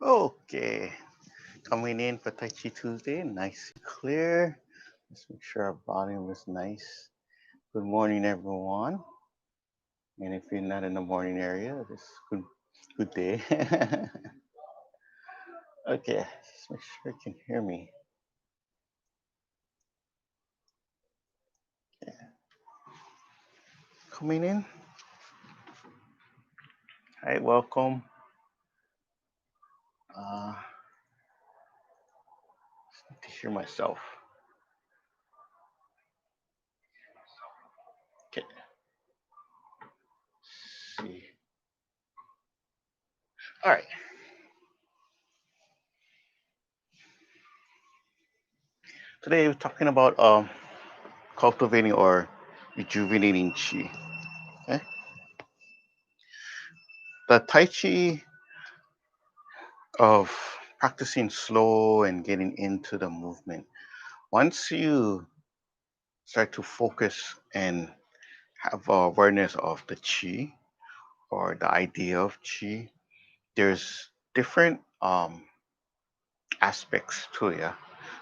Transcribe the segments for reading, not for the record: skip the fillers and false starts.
Okay, coming in for Tai Chi Tuesday, nice and clear. Let's make sure our volume is nice. Good morning, everyone. And if you're not in the morning area, this good day. Okay, just make sure you can hear me. Okay. Coming in. Hi, welcome. Uh, to hear myself. Okay, let's see. All right. Today we're talking about cultivating or rejuvenating chi. Okay? The Tai Chi of practicing slow and getting into the movement. Once you start to focus and have awareness of the chi or the idea of chi, there's different aspects to it.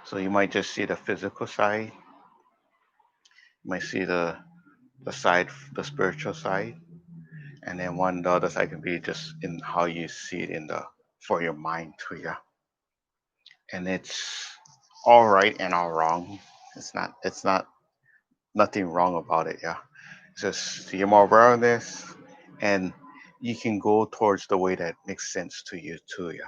So you might just see the physical side, you might see the side, the spiritual side, and then one the other side can be just in how you see it in the for your mind too. Yeah, and it's all right and all wrong. It's not nothing wrong about it. Yeah, it's just you're more aware of this, and you can go towards the way that makes sense to you too. Yeah.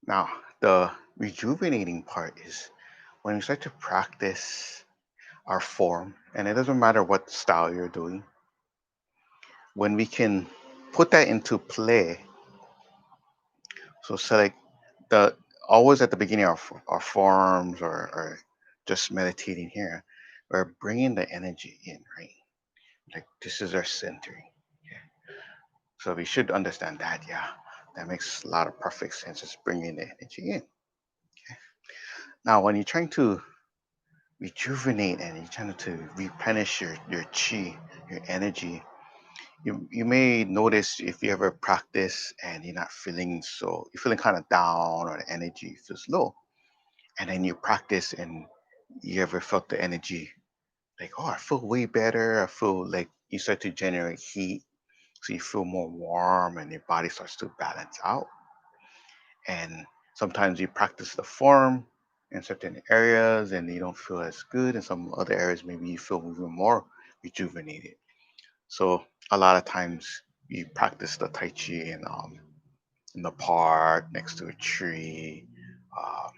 Now the rejuvenating part is when we start to practice our form, and it doesn't matter what style you're doing. When we can put that into play, so select the always at the beginning of our forms or just meditating here, we're bringing the energy in, right? Like this is our centering. Okay. So we should understand that. Yeah, that makes a lot of perfect sense. Just bringing the energy in. Okay. Now, when you're trying to rejuvenate and you're trying to replenish your chi, your energy, you may notice if you ever practice and you're not feeling so you're feeling kind of down or the energy feels low, and then you practice and you ever felt the energy like, oh, I feel way better. I feel like you start to generate heat, so you feel more warm and your body starts to balance out. And sometimes you practice the form in certain areas and you don't feel as good. In some other areas, maybe you feel even more rejuvenated. So a lot of times you practice the Tai Chi in the park next to a tree. Um,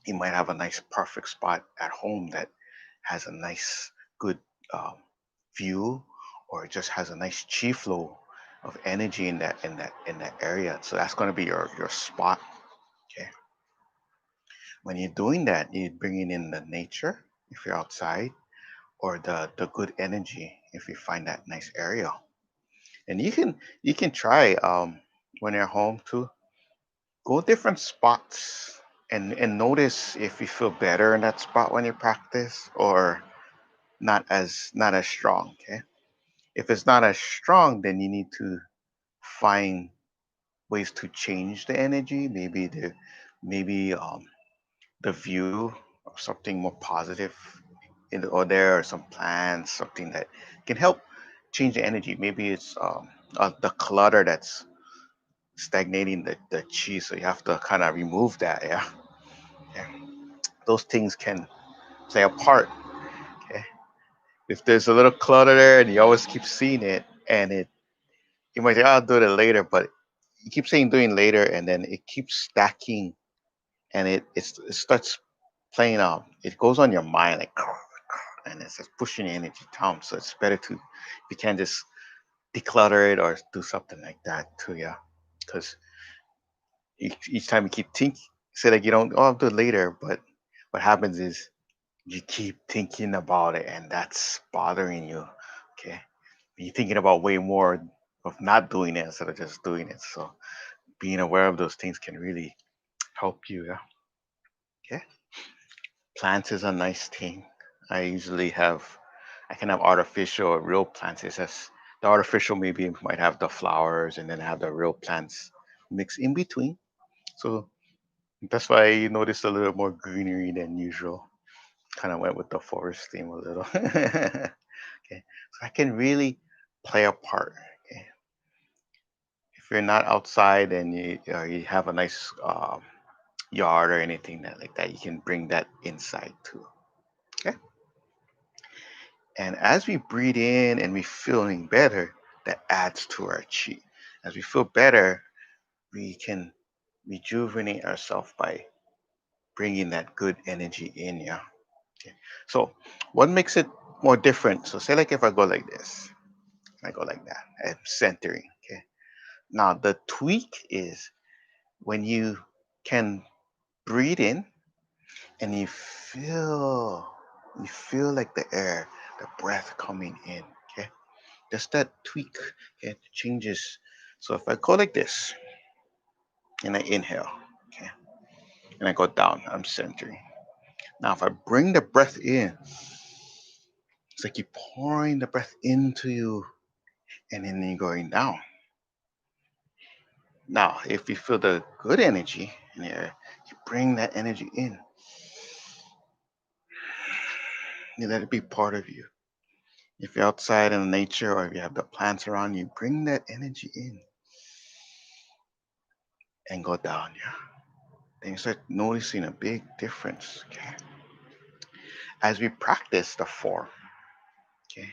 you might have a nice perfect spot at home that has a nice good um, view, or it just has a nice chi flow of energy in that area. So that's going to be your spot. Okay. When you're doing that, you're bringing in the nature if you're outside, or the good energy if you find that nice area. And you can try when you're home to go different spots and notice if you feel better in that spot when you practice or not as strong. Okay. If it's not as strong, then you need to find ways to change the energy. Maybe the view of something more positive or there are some plants, something that can help change the energy. Maybe it's the clutter that's stagnating the chi, so you have to kind of remove that. Yeah, yeah. Those things can play a part. Okay, if there's a little clutter there and you always keep seeing it, and you might say, "Oh, I'll do it later," but you keep saying doing later, and then it keeps stacking, and it starts playing out. It goes on your mind like, and it's just pushing your energy down. So it's better to, if you can, just declutter it or do something like that too. Yeah, because each time you keep thinking, say like you don't, oh, I'll do it later, but what happens is you keep thinking about it, and that's bothering you. Okay, you're thinking about way more of not doing it instead of just doing it. So being aware of those things can really help you. Yeah. Okay. Plants is a nice thing. I usually have, I can have artificial or real plants. It's just The artificial maybe might have the flowers and then have the real plants mixed in between. So that's why you notice a little more greenery than usual. Kind of went with the forest theme a little. Okay, so I can really play a part. Okay, if you're not outside and you have a nice yard or anything that like that, you can bring that inside too. Okay, and as we breathe in and we feeling better, that adds to our chi. As we feel better, we can rejuvenate ourselves by bringing that good energy in. Yeah. Okay. So, what makes it more different? So, say like if I go like this, I go like that, I'm centering. Okay. Now the tweak is when you can breathe in and you feel like the air, the breath coming in. Okay. Just that tweak. Okay, it changes. So if I go like this and I inhale, okay, and I go down, I'm centering. Now if I bring the breath in, it's like you're pouring the breath into you and then you're going down. Now, if you feel the good energy in the air, you bring that energy in. You let it be part of you. If you're outside in nature or if you have the plants around you, bring that energy in and go down. Yeah. Then you start noticing a big difference. Okay. As we practice the form, okay,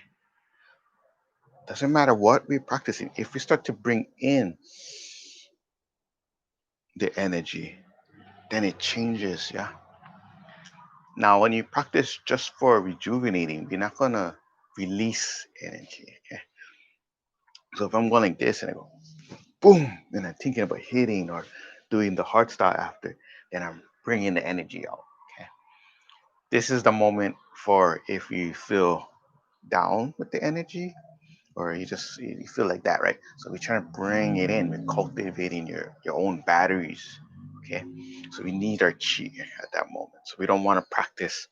doesn't matter what we're practicing. If we start to bring in the energy, then it changes. Yeah. Now, when you practice just for rejuvenating, you're not gonna release energy. Okay. So if I'm going like this and I go boom, and I'm thinking about hitting or doing the hard style after, then I'm bringing the energy out. Okay. This is the moment for if you feel down with the energy or you feel like that, right? So we're trying to bring it in. We're cultivating your own batteries. Okay. So we need our chi at that moment. So we don't want to practice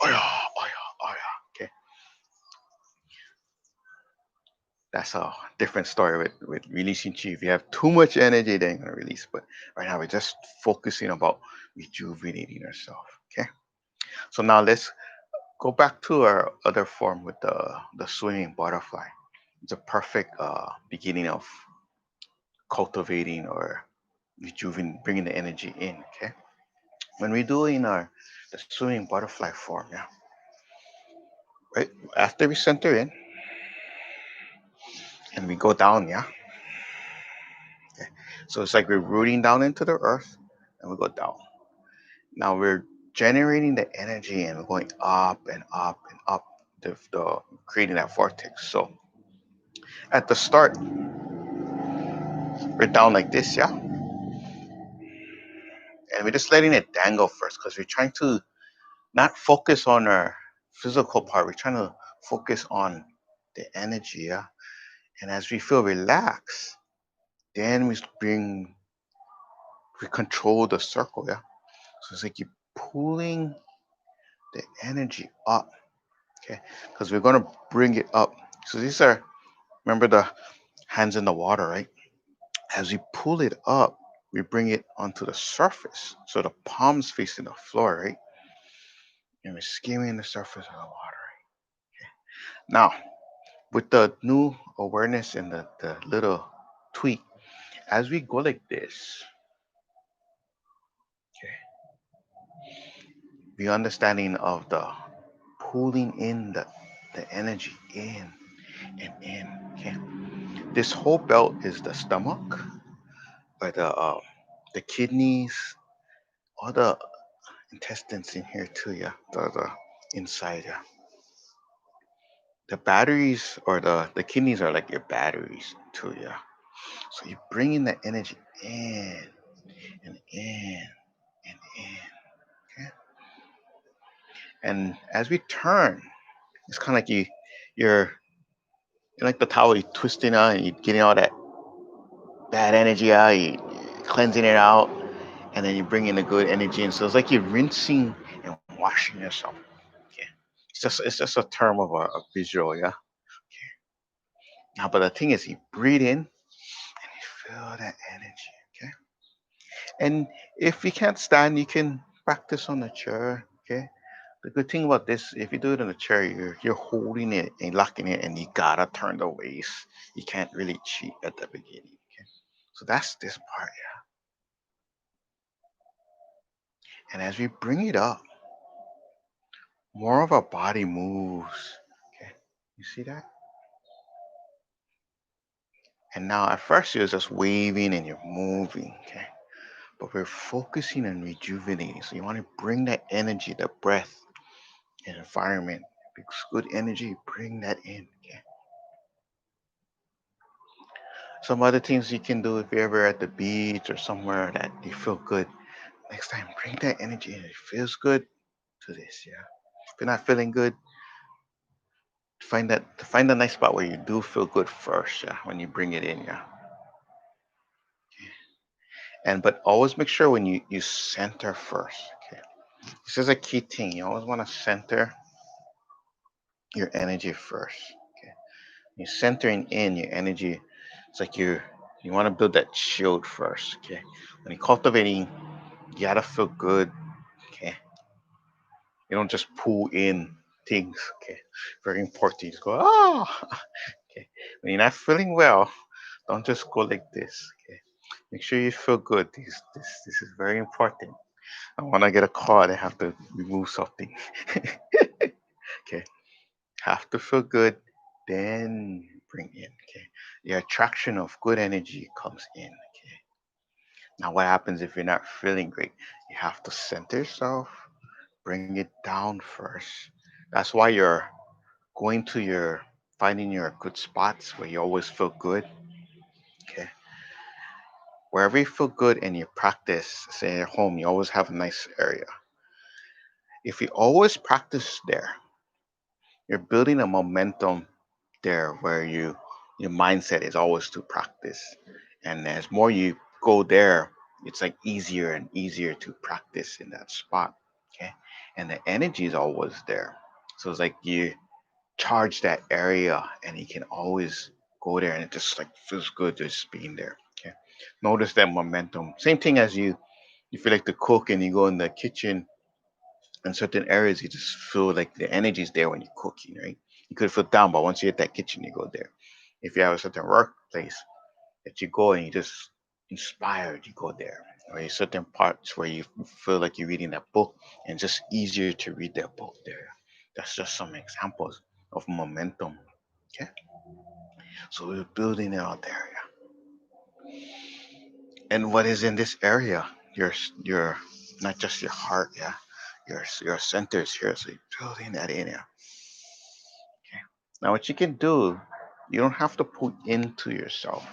oh yeah, oh yeah, oh yeah. Okay. That's a different story with releasing chi. If you have too much energy, then you're gonna release. But right now we're just focusing about rejuvenating ourselves. Okay. So now let's go back to our other form with the swimming butterfly. It's a perfect beginning of cultivating or rejuvenating, bringing the energy in. Okay. When we do in our the swimming butterfly form, yeah. Right after we center in and we go down, yeah. Okay. So it's like we're rooting down into the earth and we go down. Now we're generating the energy and we're going up and up and up, the creating that vortex. So at the start, we're down like this, yeah, and we're just letting it dangle first because we're trying to not focus on our physical part. We're trying to focus on the energy, yeah. And as we feel relaxed, then we control the circle, yeah. So it's like you're pulling the energy up, okay, because we're gonna bring it up. So these are remember the hands in the water, right? As we pull it up, we bring it onto the surface. So the palms facing the floor, right? And we're skimming the surface of the water. Now, with the new awareness and the little tweak, as we go like this, okay, the understanding of the pulling in the energy in and in. Okay. This whole belt is the stomach or the kidneys, all the intestines in here too, yeah. The inside, yeah. The batteries or the kidneys are like your batteries too, yeah. So you bring in the energy in and in and in. Okay. And as we turn, it's kind of like you're like the towel, you twisting out and you're getting all that bad energy out, you cleansing it out, and then you bring in the good energy. And so it's like you're rinsing and washing yourself. Okay. It's just a term of a visual, yeah. Now, but the thing is, you breathe in and you feel that energy. Okay. And if you can't stand, you can practice on the chair. Okay. The good thing about this, if you do it in a chair, you're holding it and locking it, and you gotta turn the waist. You can't really cheat at the beginning. Okay. So that's this part, yeah. And as we bring it up, more of our body moves. Okay. You see that? And now at first you're just waving and you're moving. Okay. But we're focusing on rejuvenating. So you want to bring that energy, the breath, and environment. Because good energy, bring that in. Okay. Some other things you can do if you're ever at the beach or somewhere that you feel good. Next time, bring that energy in. It feels good to this, yeah. If you're not feeling good, find a nice spot where you do feel good first, yeah, when you bring it in, yeah. And but always make sure when you center first. Okay. This is a key thing. You always want to center your energy first. Okay. You're centering in your energy. It's like you want to build that shield first. Okay. When you're cultivating, you gotta feel good. Okay. You don't just pull in things. Okay. Very important. You just go, okay. When you're not feeling well, don't just go like this. Okay. Make sure you feel good. This is very important. And when I get a call, I have to remove something. Okay. Have to feel good, then bring in. Okay. The attraction of good energy comes in. Okay. Now, what happens if you're not feeling great? You have to center yourself, bring it down first. That's why you're going to your finding your good spots where you always feel good. Okay. Wherever you feel good and you practice, say at home, you always have a nice area. If you always practice there, you're building a momentum there where your mindset is always to practice. And as more you go there, it's like easier and easier to practice in that spot. Okay. And the energy is always there. So it's like you charge that area and you can always go there and it just like feels good just being there. Okay. Notice that momentum. Same thing as you feel like to cook and you go in the kitchen in certain areas, you just feel like the energy is there when you're cooking, right? You could feel down, but once you hit that kitchen, you go there. If you have a certain workplace that you go and you just inspired, you go there. Or certain parts where you feel like you're reading that book and just easier to read that book there. That's just some examples of momentum. Okay, so we're building it out there, yeah. And what is in this area? Your not just your heart, yeah. Your centers here, so you're building that in, yeah. Okay. Now, what you can do, you don't have to put into yourself.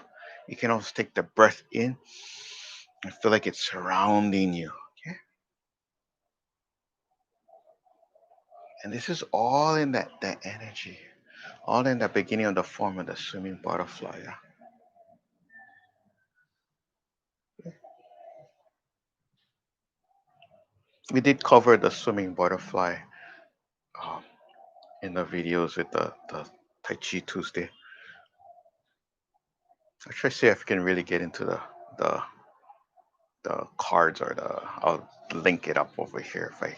You can also take the breath in and feel like it's surrounding you. Okay. And this is all in that energy, all in the beginning of the form of the swimming butterfly. Yeah. We did cover the swimming butterfly um, in the videos with the Tai Chi Tuesday. I'll try to see if I can really get into the the cards or the I'll link it up over here if I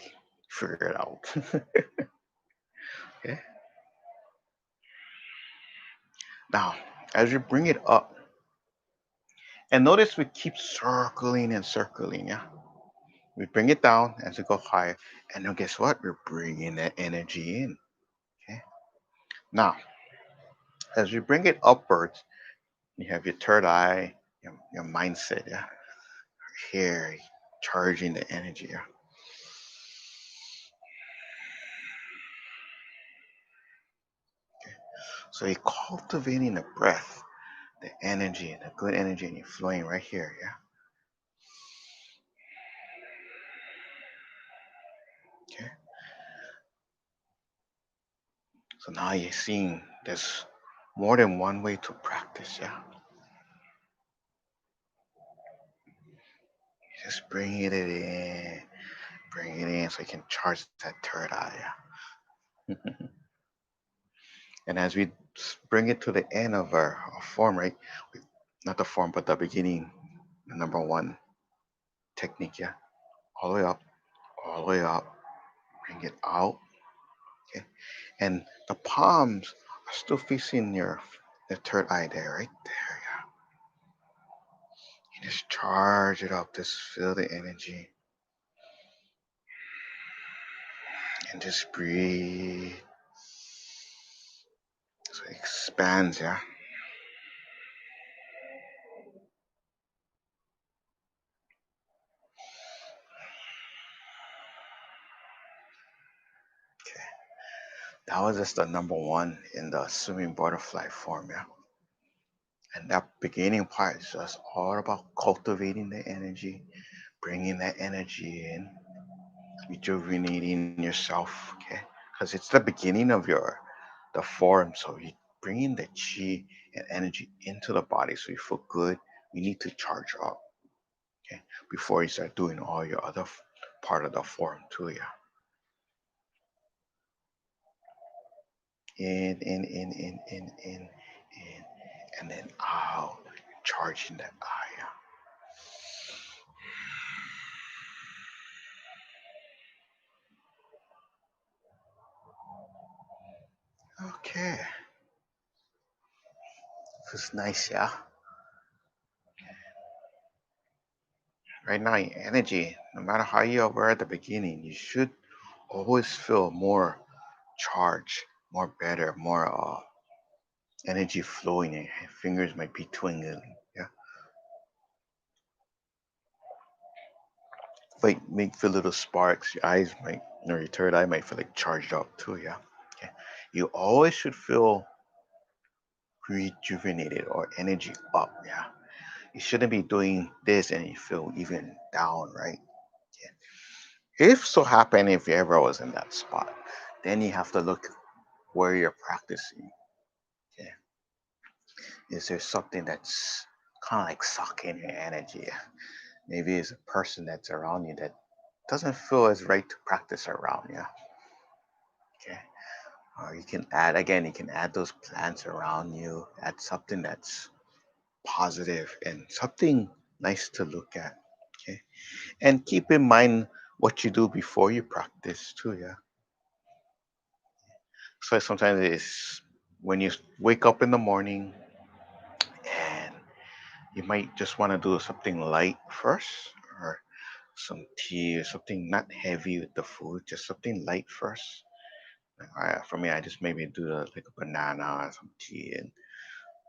figure it out. Okay. Now, as you bring it up, and notice we keep circling and circling, yeah? We bring it down as we go higher, and then guess what? We're bringing that energy in, okay? Now, as you bring it upwards, you have your third eye, your mindset, yeah? Here, charging the energy, yeah? So you're cultivating the breath, the energy, the good energy, and you're flowing right here, yeah? Okay? So now you're seeing there's more than one way to practice, yeah? Just bring it in so you can charge that third eye. Yeah. And as we bring it to the end of our form, right? Not the form, but the beginning, the number one technique, yeah. All the way up, all the way up, bring it out, okay? And the palms are still facing your the third eye there, right there, yeah. You just charge it up, just feel the energy, and just breathe. So it expands, yeah. Okay. That was just the number one in the swimming butterfly form, yeah. And that beginning part is just all about cultivating the energy, bringing that energy in, rejuvenating yourself, okay? Because it's the beginning of the form, so you bringing the chi and energy into the body, so you feel good. You need to charge up, okay, before you start doing all your other part of the form too. Yeah, in, and then out, charging that eye. Yeah. Okay, feels nice, yeah. Right now, your energy, no matter how you were at the beginning, you should always feel more charged, more better, more energy flowing. And your fingers might be twingling. Yeah, like make feel little sparks. Your eyes might, your third eye might feel like charged up too. Yeah, okay. You always should feel rejuvenated or energy up. Yeah, you shouldn't be doing this and you feel even down, right? Yeah. If so happen if you ever was in that spot, then you have to look where you're practicing. Yeah. Is there something that's kind of like sucking your energy? Maybe it's a person that's around you that doesn't feel as right to practice around you. Okay. Or you can add again, you can add those plants around you, add something that's positive and something nice to look at. Okay. And keep in mind what you do before you practice too, yeah. So sometimes it's when you wake up in the morning and you might just want to do something light first, or some tea or something not heavy with the food, just something light first. For me, I just maybe do like a banana or some tea and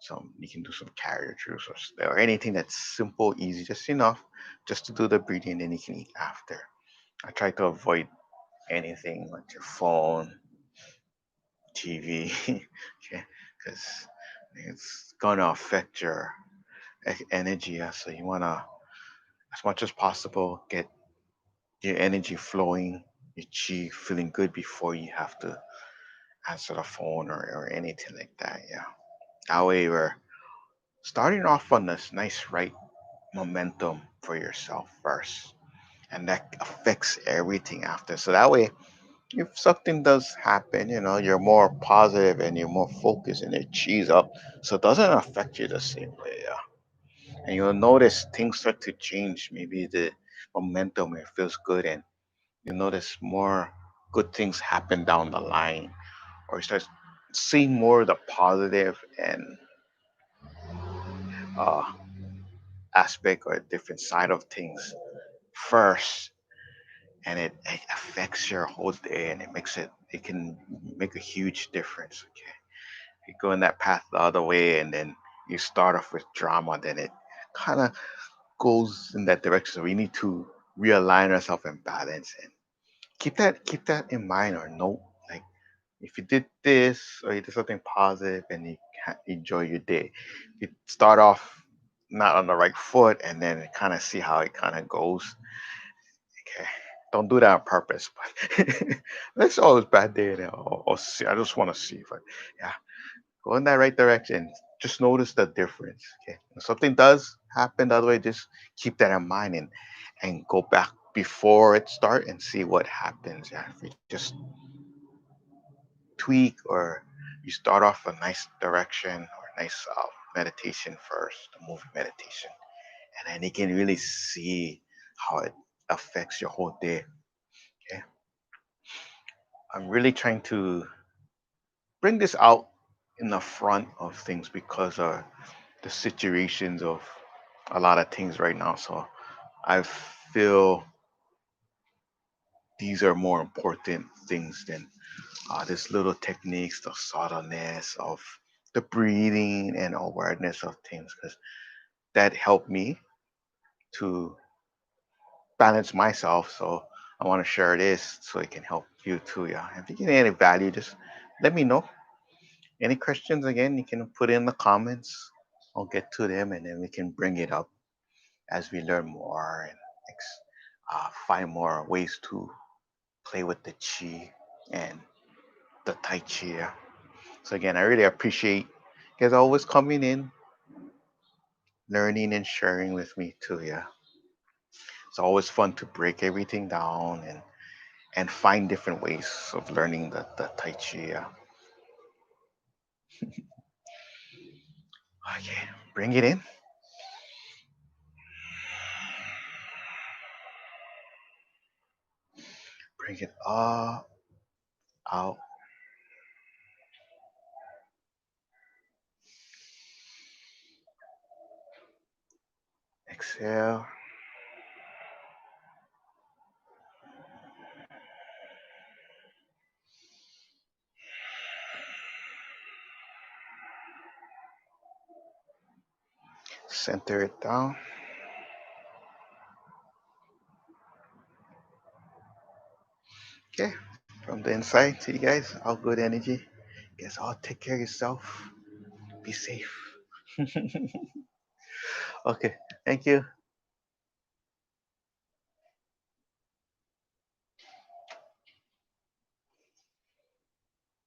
some. You can do some carrot juice or anything that's simple, easy, just enough, just to do the breathing. Then you can eat after. I try to avoid anything like your phone, TV, okay, because it's gonna affect your energy. Yeah. So you wanna, as much as possible, get your energy flowing, your chi feeling good before you have to answer the phone or anything like that. Yeah. That way we're starting off on this nice right momentum for yourself first. And that affects everything after. So that way, if something does happen, you're more positive and you're more focused and your chi's up. So it doesn't affect you the same way. Yeah. And you'll notice things start to change. Maybe the momentum, it feels good, and you notice more good things happen down the line, or you start seeing more of the positive and uh, aspect or a different side of things first, and it affects your whole day, and it can make a huge difference. Okay, you go in that path the other way, and then you start off with drama, then it kind of goes in that direction. So we need to realign ourselves and balance, and keep that in mind or note, like if you did this or you did something positive and you enjoy your day, you start off not on the right foot and then kind of see how it kind of goes. Okay, don't do that on purpose, but that's always bad day there, or see, I just want to see, but yeah, go in that right direction. Just notice the difference. Okay, if something does happen the other way, just keep that in mind and go back before it start and see what happens. Yeah, if you just tweak or You start off a nice direction or nice meditation first, a moving meditation, and then you can really see how it affects your whole day. Okay, I'm really trying to bring this out in the front of things because the situations of a lot of things right now. So I feel these are more important things than this little techniques, the subtleness of the breathing and awareness of things, because that helped me to balance myself. So I want to share this so it can help you too. Yeah. If you get any value, just let me know. Any questions again, you can put in the comments. I'll get to them and then we can bring it up as we learn more and find more ways to play with the chi and the tai chi. Yeah. So again, I really appreciate you guys always coming in, learning and sharing with me too. Yeah. It's always fun to break everything down and find different ways of learning the Tai Chi. Yeah. Okay, bring it in, bring it up, out, exhale, center it down. Okay, from the inside, see you guys, all good energy. Guys, all take care of yourself. Be safe. Okay, thank you.